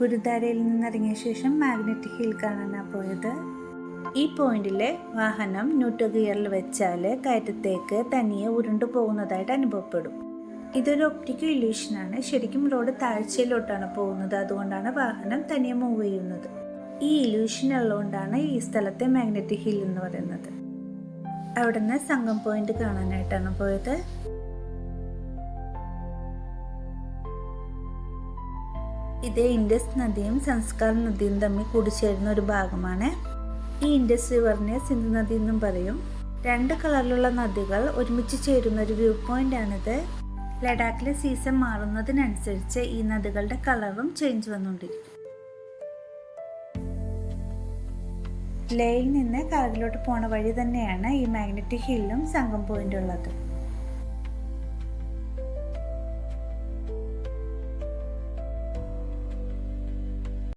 ഗുരുദ്വാരയിൽ നിന്നിറങ്ങിയ ശേഷം magnetic hill കാണാനാണ് പോയത്. ഈ പോയിന്റിൽ വാഹനം ന്യൂട്രൽ ഗിയറിൽ വെച്ചാൽ കയറ്റത്തേക്ക് തനിയെ ഉരുണ്ടു പോകുന്നതായിട്ട് അനുഭവപ്പെടും. ഇതൊരു ഒപ്റ്റിക്കൽ ഇല്യൂഷനാണ്. ശരിക്കും റോഡ് താഴ്ചയിലോട്ടാണ് പോകുന്നത്, അതുകൊണ്ടാണ് വാഹനം തനിയെ മൂവ് ചെയ്യുന്നത്. ഈ ഇല്യൂഷൻ ഉള്ളതുകൊണ്ടാണ് ഈ സ്ഥലത്തെ മാഗ്നറ്റിക് ഹിൽ എന്ന് പറയുന്നത്. അവിടുന്ന് സംഗം പോയിന്റ് കാണാനായിട്ടാണ് പോയത്. ഇത് ഇൻഡസ് നദിയും സംസ്കാർ നദിയും തമ്മിൽ കൂടിച്ചേരുന്ന ഒരു ഭാഗമാണ്. ഈ ഇൻഡസ് റിവറിനെ സിന്ധു നദി എന്നും പറയും. 2 കളറിലുള്ള നദികൾ ഒരുമിച്ച് ചേരുന്ന ഒരു വ്യൂ പോയിന്റ് ആണിത്. ലഡാക്കിലെ സീസൺ മാറുന്നതിനനുസരിച്ച് ഈ നദികളുടെ കളറും ചേഞ്ച് വന്നുകൊണ്ടിരിക്കും. ലേയിൽ നിന്ന് കാർഗിലോട്ട് പോണ വഴി തന്നെയാണ് ഈ മാഗ്നറ്റിക് ഹില്ലും സംഗം പോയിന്റും ഉള്ളത്.